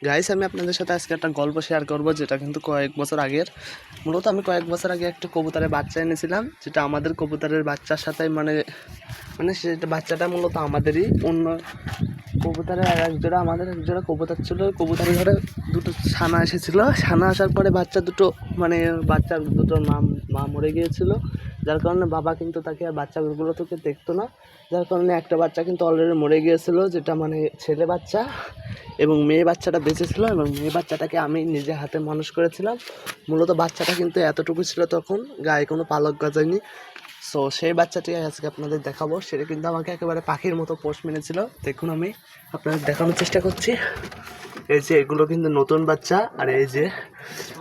Guys, আমি আপনাদের সাথে আজকে একটা গল্প শেয়ার করব, যেটা কিন্তু কয়েক বছর আগের। মূলত আমি কয়েক বছর আগে একটা কবুতরের বাচ্চা এনেছিলাম, যেটা আমাদের কবুতরের বাচ্চার সাথে মানে মানে সেটা বাচ্চাটা মূলত আমাদেরই। অন্য কবুতরের একজোড়া আমাদের একজোড়া কবুতর ছিল, কবুতরের ঘরে দুটো ছানা এসেছিলো। ছানা আসার পরে বাচ্চা দুটো বাচ্চার দুটো মা মরে গিয়েছিল, যার কারণে বাবা কিন্তু তাকে আর বাচ্চাগুলো তোকে দেখতো না। যার কারণে একটা বাচ্চা কিন্তু অলরেডি মরে গিয়েছিলো, যেটা মানে ছেলে বাচ্চা, এবং মেয়ে বাচ্চাটা বেঁচে ছিল। এবং মেয়ে বাচ্চাটাকে আমি নিজে হাতে মানুষ করেছিলাম। মূলত বাচ্চাটা কিন্তু এতটুকু ছিল, তখন গায়ে কোনো পালক গজায়নি। সো সেই বাচ্চাটি আজকে আপনাদের দেখাবো। সেটা কিন্তু আমাকে একেবারে পাখির মতো পোষ মেনেছিল। দেখুন, আমি আপনাদের দেখানোর চেষ্টা করছি। এই যে এগুলো কিন্তু নতুন বাচ্চা, আর এই যে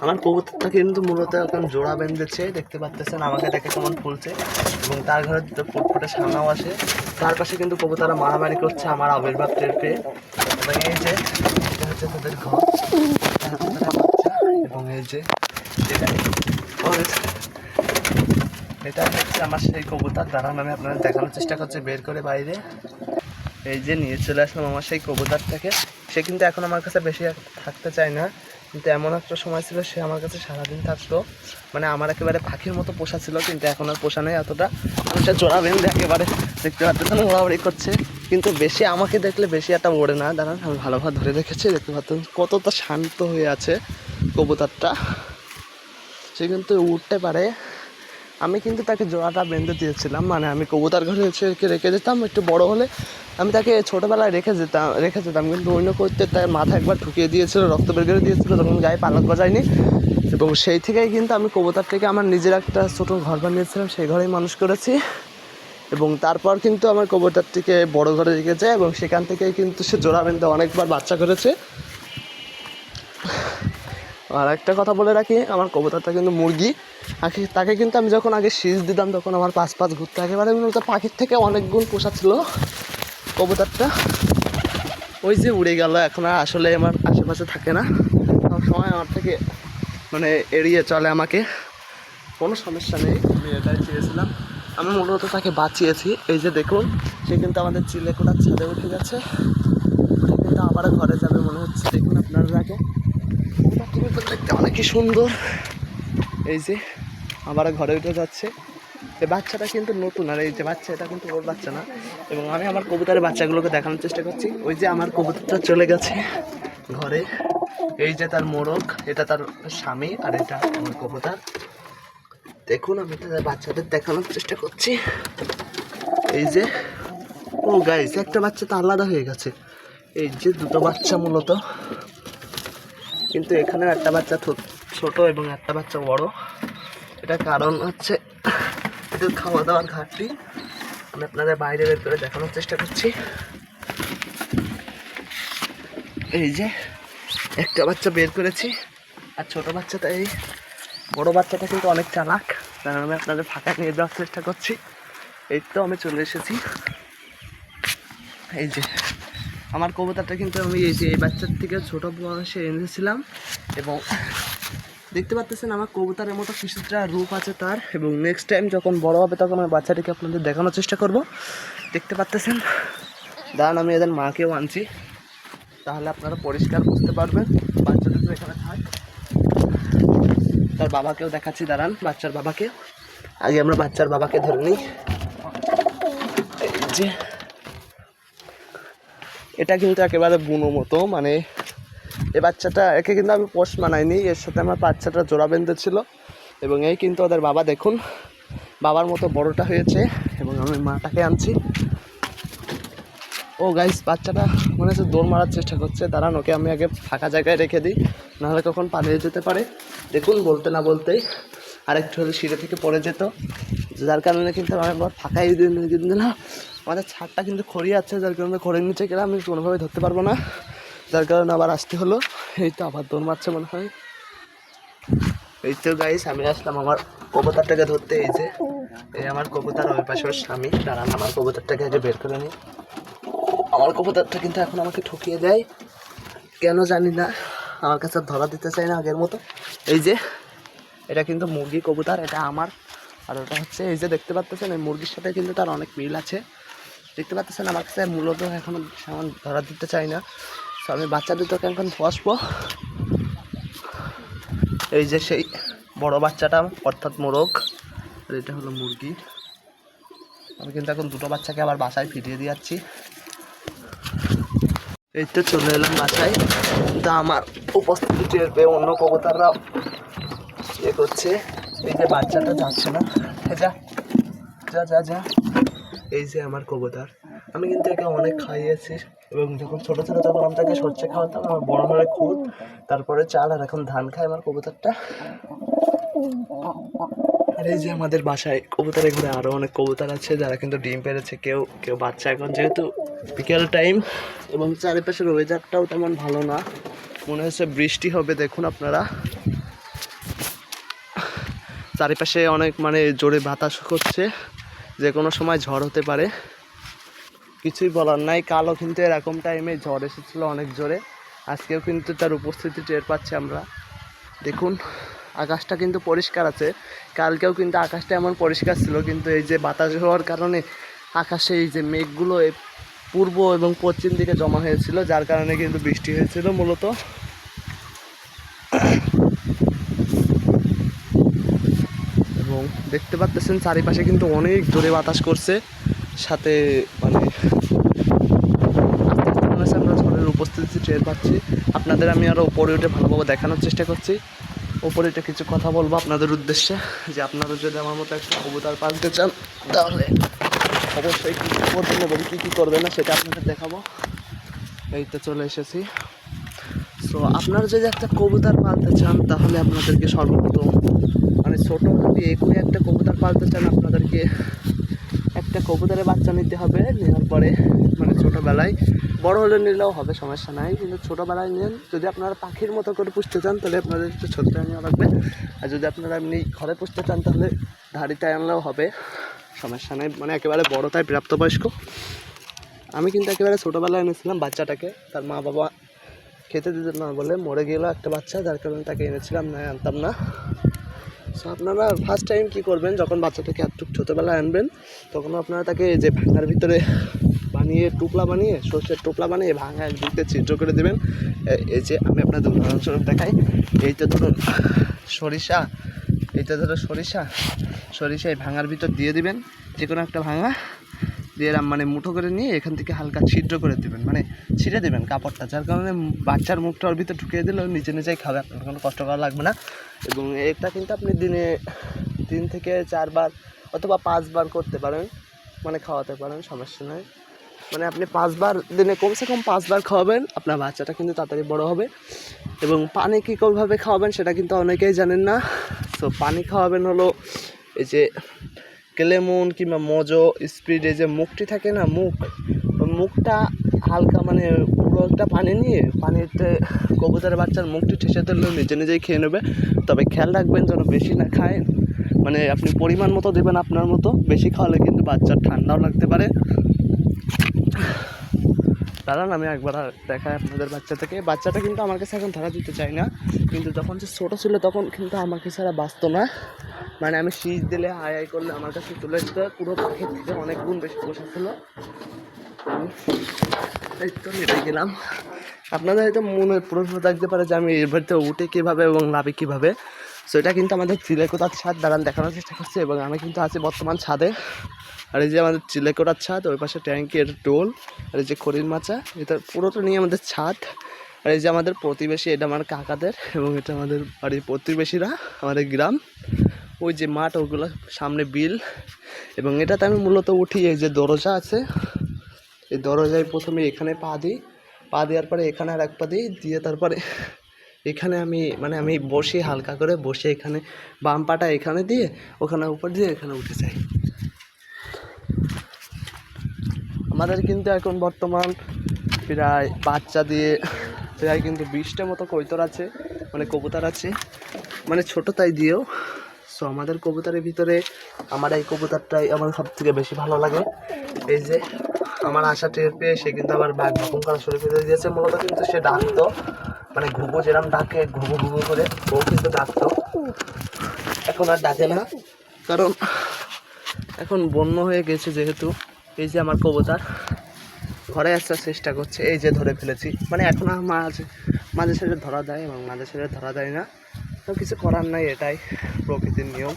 আমার কবুতরটা কিন্তু মূলত এখন জোড়া বেঁধেছে, দেখতে পাচ্ছেন আমাকে দেখে কেমন ফুলছে। এবং তার ঘরে দুটো ফুটফুটে সামনাও আসে। তার পাশে কিন্তু কবুতররা মারামারি করছে আমার আবির্ভাব টের পেয়ে। এবং এই যে এটা হচ্ছে তাদের ঘর, বাচ্চা। এবং এই যে এটা হচ্ছে আমার সেই কবুতর। দাঁড়ান, আমি আপনাদের দেখানোর চেষ্টা করছি বের করে বাইরে। এই যে নিয়ে চলে আসলাম আমার সেই কবুতরটাকে। সে কিন্তু এখন আমার কাছে বেশি থাকতে চায় না, কিন্তু এমন একটা সময় ছিল সে আমার কাছে সারাদিন থাকতো। মানে আমার একেবারে পাখির মতো পোষা ছিল, কিন্তু এখন আর পোষা নেই এতটা। সে জোড়া বেঁধে একেবারে দেখতে পাচ্ছেন ওড়াউড়ি করছে, কিন্তু বেশি আমাকে দেখলে বেশি একটা ওড়ে না। দাঁড়ান, আমি ভালোভাবে ধরে রেখেছি, দেখতে পাচ্ছেন কতটা শান্ত হয়ে আছে কবুতরটা। সে কিন্তু উঠতে পারে। আমি কিন্তু তাকে জোড়াটা বেঁধে দিয়েছিলাম, মানে আমি কবুতর ঘরে রেখে যেতাম। একটু বড় হলে আমি তাকে ছোটোবেলায় রেখে যেতাম, কিন্তু অন্য করতে তার মাথা একবার ঠুকিয়ে দিয়েছিল, রক্ত বের করে দিয়েছিল, তখন গায়ে পালক গজায়নি। এবং সেই থেকেই কিন্তু আমি কবুতরটাকে আমার নিজের একটা ছোটো ঘর বানিয়েছিলাম, সেই ঘরেই মানুষ করেছি। এবং তারপর কিন্তু আমার কবুতরটিকে বড় ঘরে রেখেছে, এবং সেখান থেকেই কিন্তু সে জোড়া বেঁধে অনেকবার বাচ্চা করেছে। আর একটা কথা বলে রাখি, আমার কবুতরটা কিন্তু মুরগি। তাকে কিন্তু আমি যখন আগে শীষ দিতাম, তখন আমার পাশ ঘুরতে একেবারে মূলত পাখির থেকে অনেক গুণ পোষা ছিল কবুতরটা। ওই যে উড়ে গেল, এখন আর আসলে আমার আশেপাশে থাকে না, সব সময় আমার থেকে মানে এড়িয়ে চলে আমাকে। কোনো সমস্যা নেই, আমি এটাই চেয়েছিলাম। আমি মূলত তাকে বাঁচিয়েছি। এই যে দেখুন, সে কিন্তু আমাদের চিলেকোঠার ছাদে উঠে গেছে, কিন্তু আবার ঘরে যাবে মনে হচ্ছে। দেখুন আপনারা আগে, দেখতে অনেকই সুন্দর। এই যে আবার ঘরে উঠে যাচ্ছে। এই বাচ্চাটা কিন্তু নতুন, আর এই যে বাচ্চা, এটা কিন্তু ওর বাচ্চা না। এবং আমি আমার কবুতরের বাচ্চাগুলোকে দেখানোর চেষ্টা করছি। ওই যে আমার কবুতরটা চলে গেছে ঘরে। এই যে তার মোরগ, এটা তার স্বামী, আর এটা আমার কবুতর। দেখুন, আমি তাদের বাচ্চাদের দেখানোর চেষ্টা করছি। এই যে, ও গাইস, একটা বাচ্চা তো আলাদা হয়ে গেছে। এই যে দুটো বাচ্চা মূলত, কিন্তু এখানে একটা বাচ্চা ছোট এবং একটা বাচ্চা বড়। এটা কারণ হচ্ছে একটু খাওয়া দাওয়ার ঘাটতি। আমি আপনাদের বাইরে বের করে দেখানোর চেষ্টা করছি। এই যে একটা বাচ্চা বের করেছি, আর ছোট বাচ্চাটা, এই বড় বাচ্চাটা কিন্তু অনেক চালাক, কারণ আমি আপনাদের ফাঁকা নিয়ে যাওয়ার চেষ্টা করছি। এই তো আমি চলে এসেছি। এই যে আমার কবুতরটা কিন্তু আমি এই বাচ্চার থেকে ছোটো বয়সে এনেছিলাম। এবং দেখতে পাচ্ছেন আমার কবুতরের মতো কিছুটা রূপ আছে তার। এবং নেক্সট টাইম যখন বড় হবে, তখন আমি বাচ্চাটিকে আপনাদের দেখানোর চেষ্টা করব। দেখতে পাচ্ছেন, দাঁড়ান, আমি এদের মাকেও আনছি, তাহলে আপনারা পরিষ্কার বুঝতে পারবেন। বাচ্চাটা তো এখানে থাক, তার বাবাকেও দেখাচ্ছি। দাঁড়ান, বাচ্চার বাবাকে আগে আমরা বাচ্চার বাবাকে ধরে নিই। এই যে এটা কিন্তু একেবারে বুনো মতো, মানে এই বাচ্চাটা একে কিন্তু আমি পোষ মানাইনি, এর সাথে আমার বাচ্চাটা জোড়া বেঁধেছিল। এবং এই কিন্তু ওদের বাবা, দেখুন বাবার মতো বড়টা হয়েছে। এবং আমি মাটাকে আনছি। ও গাইস, বাচ্চাটা মনে হচ্ছে দৌড় মারার চেষ্টা করছে। দাঁড়ান, ওকে আমি আগে ফাঁকা জায়গায় রেখে দিই, নাহলে কখন পালিয়ে যেতে পারে। দেখুন, বলতে না বলতেই আরেকটু হলে সিঁড়ে থেকে পড়ে যেত, যার কারণে কিন্তু আমি আবার ফাঁকাই দিলাম। আমাদের ছাদটা কিন্তু খড়ি আছে, যার কারণে খড়ের নিচে গেলে আমি কোনোভাবে ধরতে পারবো না, যার কারণে আবার আসতে হলো। এই তো আবার দৌড় মারছে মনে হয়। এই তো গাইস, আমি আসলাম আমার কবুতরটাকে ধরতে। এই যে এই আমার কবুতর, ওই পাশে ওর স্বামী। দাঁড়ান, আমার কবুতরটাকে আগে বের করে নিই। আমার কবুতরটা কিন্তু এখন আমাকে ঠকিয়ে দেয়, কেন জানি না। আমার কাছে ধরা দিতে চাই না আগের মতো। এই যে এটা কিন্তু মুরগি কবুতর, এটা আমার। আর ওটা হচ্ছে, এই যে দেখতে পাচ্ছেন, এই মুরগির সাথে কিন্তু তার অনেক মিল আছে। দেখতে পাচ্ছেন আমার কাছে মূলত এখন ধরা দিতে চাই না। তো আমি বাচ্চা দুটোকে এখন বসবো। এই যে সেই বড় বাচ্চাটা অর্থাৎ মোরগ, আর এটা হলো মুরগি। আমি কিন্তু এখন দুটো বাচ্চাকে আবার বাসায় ফিরিয়ে দিয়ে যাচ্ছি। এই তো চলে এলাম বাসায়, কিন্তু আমার উপস্থিতি টের পেয়ে অন্য কবুতররা ইয়ে করছে। এই যে বাচ্চাটা যাচ্ছে না, যা যা যা যা। এই যে আমার কবুতর, আমি কিন্তু একে অনেক খাইয়েছি, এবং যখন ছোটো ছিল তখন আমি তাকে সর্ষে খাওয়াতাম, আমার বড় হলে খুদ, তারপরে চাল, আর এখন ধান খায় আমার কবুতরটা। আর এই যে আমাদের বাসায় কবুতরের ঘরে আরও অনেক কবুতর আছে যারা কিন্তু ডিম পেড়েছে, কেউ কেউ বাচ্চা। এখন যেহেতু বিকেল টাইম এবং চারিপাশের ওয়েদারটাও তেমন ভালো না, মনে হচ্ছে বৃষ্টি হবে। দেখুন আপনারা, চারিপাশে অনেক মানে জোরে বাতাস করছে, যে কোনো সময় ঝড় হতে পারে, কিছুই বলার নাই। কালও কিন্তু এরকম টাইমে ঝড় এসেছিল অনেক জোরে, আজকেও কিন্তু তার উপস্থিতি টের পাচ্ছি আমরা। দেখুন আকাশটা কিন্তু পরিষ্কার আছে, কালকেও কিন্তু আকাশটা এমন পরিষ্কার ছিল, কিন্তু এই যে বাতাস হওয়ার কারণে আকাশে এই যে মেঘগুলো পূর্ব এবং পশ্চিম দিকে জমা হয়েছিল, যার কারণে কিন্তু বৃষ্টি হয়েছিল মূলত। এবং দেখতে পাচ্ছেন চারিপাশে কিন্তু অনেক জোরে বাতাস করছে, সাথে মানে আমরা ঝড়ের উপস্থিতি টের পাচ্ছি। আপনাদের আমি আরও উপরে উঠে ভালোভাবে দেখানোর চেষ্টা করছি। উপরে উঠে কিছু কথা বলবো আপনাদের উদ্দেশ্যে, যে আপনারা যদি আমার মতো একটা কবুতর পালতে চান তাহলে অবশ্যই কী কী করবেন এবং কী কী করবেন না সেটা আপনাদের দেখাবো। এই তো চলে এসেছি। সো আপনারা যদি একটা কবুতর পালতে চান তাহলে আপনাদেরকে সর্বপ্রথম মানে ছোটো যদি একুরে একটা কবুতর পালতে চান, আপনাদেরকে একটা কবুতরের বাচ্চা নিতে হবে। নেওয়ার পরে মানে ছোটোবেলায়, বড় হলে নিলেও হবে, সমস্যা নাই, কিন্তু ছোটোবেলায় নেন। যদি আপনারা পাখির মতো করে পুষতে চান তাহলে আপনাদের একটু ছোট্ট নেওয়া লাগবে, আর যদি আপনারা এমনি ঘরে পুষতে চান তাহলে ধাড়িতে আনলেও হবে, সমস্যা নেই। মানে একেবারে বড় তাই প্রাপ্তবয়স্ক। আমি কিন্তু একেবারে ছোটোবেলায় এনেছিলাম বাচ্চাটাকে, তার মা বাবা খেতে দিতে না বলে মরে গেল একটা বাচ্চা, যার কারণে তাকে এনেছিলাম, না আনতাম না। সো আপনারা ফার্স্ট টাইম কী করবেন, যখন বাচ্চাটাকে একটু ছোটোবেলায় আনবেন তখন আপনারা তাকে যে ভাঙার ভিতরে বানিয়ে টোপলা বানিয়ে, সর্ষের টোপলা বানিয়ে ভাঙা একদিকে ছিদ্র করে দেবেন। এই যে আমি আপনাদের উদাহরণস্বরূপ দেখাই, এই তো ধরুন সরিষা, এইটা ধরো সরিষা এই ভাঙার ভিতর দিয়ে দিবেন, যে কোনো একটা ভাঙা দিয়ে মানে মুঠো করে নিয়ে এখান থেকে হালকা ছিদ্র করে দেবেন, মানে ছিঁড়ে দেবেন কাপড়টা, যার কারণে বাচ্চার মুখটা ওর ভিতরে ঢুকিয়ে দিলেও নিজে নিজেই খাবে, আপনার কোনো কষ্ট করা লাগবে না। এবং এটা কিন্তু আপনি দিনে 3 থেকে 4 বার অথবা 5 বার করতে পারেন, মানে খাওয়াতে পারেন, সমস্যা নয়। মানে আপনি 5 বার দিনে কমসে কম 5 বার খাওয়াবেন, আপনার বাচ্চাটা কিন্তু তাড়াতাড়ি বড় হবে। এবং পানি কীভাবে খাওয়াবেন সেটা কিন্তু অনেকেই জানেন না। তো পানি খাওয়াবেন হলো এই যে কেলেমন কিংবা মজো স্পিড, এই যে মুখটি থাকে না, মুখটা হালকা মানে পুরো একটা পানি নিয়ে পানিতে কবুতরের বাচ্চার মুখটি ঠেসে দিলেও নিজে নিজেই খেয়ে নেবে। তবে খেয়াল রাখবেন যেন বেশি না খায়, মানে আপনি পরিমাণ মতো দেবেন আপনার মতো, বেশি খাওয়ালে কিন্তু বাচ্চার ঠান্ডাও লাগতে পারে। দাঁড়ান আমি একবার দেখাই আপনাদের বাচ্চাটা কিন্তু আমার কাছে এখন ধরা দিতে চাই না, কিন্তু যখন সে ছোটো ছিল তখন কিন্তু আমাকে ছাড়া বাঁচতো না, মানে আমি শীষ দিলে হাই করলে আমার কাছে চলে আসতো, পুরো পাখির থেকে অনেক গুণ বেশি বসা ছিল। এই তো নেমে গেলাম। আপনাদের হয়তো মনে প্রশ্ন থাকতে পারে যে আমি এর বাড়িতে উঠে কীভাবে এবং নাবি কীভাবে। সো এটা কিন্তু আমাদের চিলেকোঠার ছাদ, দাঁড়ান দেখানোর চেষ্টা করছি। এবং আমি কিন্তু আছি বর্তমান ছাদে, আর এই যে আমাদের চিলেকোঠার ছাদ, ওই পাশে ট্যাঙ্কের টোল, আর এই যে খড়ির মাচা, এটা পুরোটা নিয়ে আমাদের ছাদ। আর এই যে আমাদের প্রতিবেশী, এটা আমার কাকাদের, এবং এটা আমাদের বাড়ির প্রতিবেশীরা, আমাদের গ্রাম। ওই যে মাঠ, ওগুলো সামনে বিল। এবং এটাতে আমি মূলত উঠি, এই যে দরজা আছে, এই দরজায় প্রথমে এখানে পা দেওয়ার পরে এখানে আর এক পা দিয়ে তারপরে এখানে আমি বসি, হালকা করে বসে এখানে বাম পাটা এখানে দিয়ে ওখানে উপর দিয়ে এখানে উঠে যাই। আমাদের কিন্তু এখন বর্তমান প্রায় বাচ্চা দিয়ে প্রায় কিন্তু 20টা মতো কৈতর আছে, মানে কবুতর আছে, মানে ছোটো তাই দিয়েও। সো আমাদের কবুতরের ভিতরে আমার এই কবুতরটাই আমার সব থেকে বেশি ভালো লাগে। এই যে আমার আশা টের পেয়ে সে কিন্তু আবার বাঘ ভুকুম করা শুরু করে দিয়েছে। মূলত কিন্তু সে ডাকতো, মানে ঘুঘু যেরকম ডাকে ঘুঘু করে, ও কিন্তু ডাকতো, এখন আর ডাকে না, কারণ এখন বন্য হয়ে গেছে যেহেতু। এই যে আমার কবুতর, ধরে আসার চেষ্টা করছে, এই যে ধরে ফেলেছি। মানে এখন মাঝে মাঝে সাঝে ধরা দেয় এবং মাঝে সাঝে ধরা দেয় না, তো কিছু করার নাই, এটাই প্রকৃতির নিয়ম।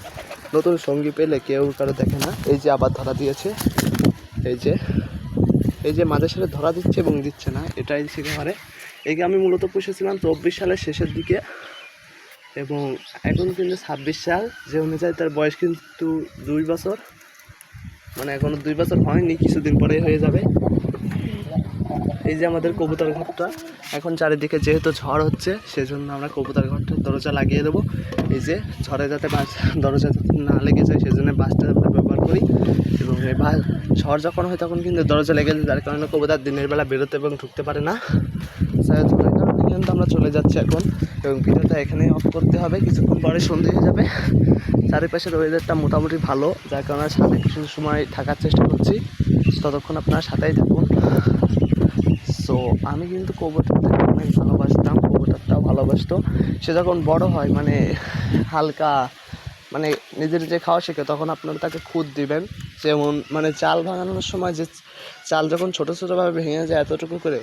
নতুন সঙ্গী পেলে কেউ কারো দেখে না। এই যে আবার ধরা দিয়েছে, এই যে মাঝে সাঝে ধরা দিচ্ছে এবং দিচ্ছে না, এটাই শিখে। একে আমি মূলত পুষেছিলাম 24 সালের শেষের দিকে এবং এখন কিন্তু 26 সাল, যে অনুযায়ী তার বয়স কিন্তু 2 বছর, মানে এখনও 2 বছর হয়নি, কিছুদিন পরেই হয়ে যাবে। এই যে আমাদের কবুতর ঘরটা, এখন চারিদিকে যেহেতু ঝড় হচ্ছে সেজন্য আমরা কবুতর ঘরটা দরজা লাগিয়ে দেবো। এই যে ঝড়ে যাতে দরজা যাতে না লেগে যায় সেজন্য বাসটা আমরা ব্যবহার করি। এবং এই ঝড় যখন হয় তখন কিন্তু দরজা লেগে যায়, যার কারণে কবুতর দিনের বেলা বেরোতে এবং ঢুকতে পারে না। ঝড়ের কারণে কিন্তু আমরা চলে যাচ্ছি এখন, এবং ভিডিওটা এখানেই অফ করতে হবে, কিছুক্ষণ পরে সন্ধ্যে হয়ে যাবে। চারিপাশের ওয়েদারটা মোটামুটি ভালো, যার কারণে সাথে কিছু সময় থাকার চেষ্টা করছি, ততক্ষণ আপনার সাথেই থাকুন। সো আমি কিন্তু কবুতরটাকে অনেক ভালোবাসতাম, কবুতরটাও ভালোবাসতো। সে যখন বড় হয়, মানে হালকা মানে নিজে নিজে খাওয়া শেখে, তখন আপনারা তাকে খুদ দিবেন। যেমন মানে চাল ভাঙানোর সময় যে চাল যখন ছোটো ছোটোভাবে ভেঙে যায় এতটুকু করে,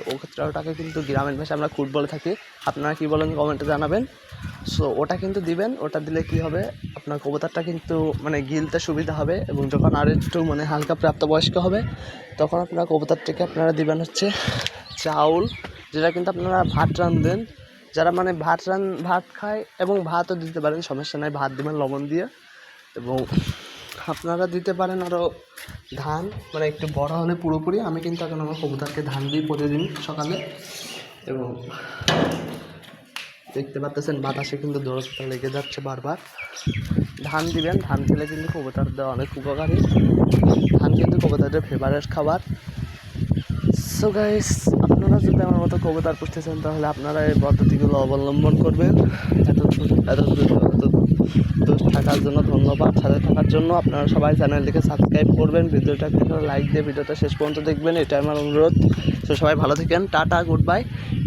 ওটাকে কিন্তু গ্রামের ভাষায় আমরা খুদ বলে থাকি। আপনারা কী বলেন কমেন্টে জানাবেন। সো ওটা কিন্তু দিবেন, ওটা দিলে কি হবে, আপনার কবুতরটা কিন্তু মানে গিলতে সুবিধা হবে, এবং যখন আর একটু মানে হালকা প্রাপ্তবয়স্ক হবে তখন আপনারা কবুতরটাকে আপনারা দিবেন হচ্ছে চাউল, যেটা কিন্তু আপনারা ভাত রাঁধবেন। যারা মানে ভাত খায় এবং ভাতও দিতে পারেন, সমস্যা নাই, ভাত দিবেন লবণ দিয়ে। এবং আপনারা দিতে পারেন আরও ধান, মানে একটু বড় হলে পুরোপুরি। আমি কিন্তু এখন আমার কবুতরকে ধান দিই প্রতিদিন সকালে। এবং দেখতে পাচ্ছেন বাতাসে কিন্তু দরজা লেগে যাচ্ছে বারবার। ধান দিবেন, ধান দিলে কিন্তু কবুতর দেওয়া অনেক উপকারী। ধান কিন্তু কবুতরের ফেভারিট খাবার। সো গাইস, আপনারা যদি আমার মতো কবুতর পুষতে চান তাহলে আপনারা এই পদ্ধতিগুলো অবলম্বন করবেন। এত থাকার জন্য ধন্যবাদ, সাথে থাকার জন্য। আপনারা সবাই চ্যানেলটিকে সাবস্ক্রাইব করবেন, ভিডিওটাকে লাইক দিয়ে ভিডিওটা শেষ পর্যন্ত দেখবেন, এটাই আমার অনুরোধ। তো সবাই ভালো থাকেন, টাটা, গুড বাই।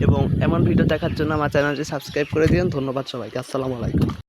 এবং এমন ভিডিও দেখার জন্য আমার চ্যানেলটি সাবস্ক্রাইব করে দিন। ধন্যবাদ সবাইকে, আসসালামু আলাইকুম।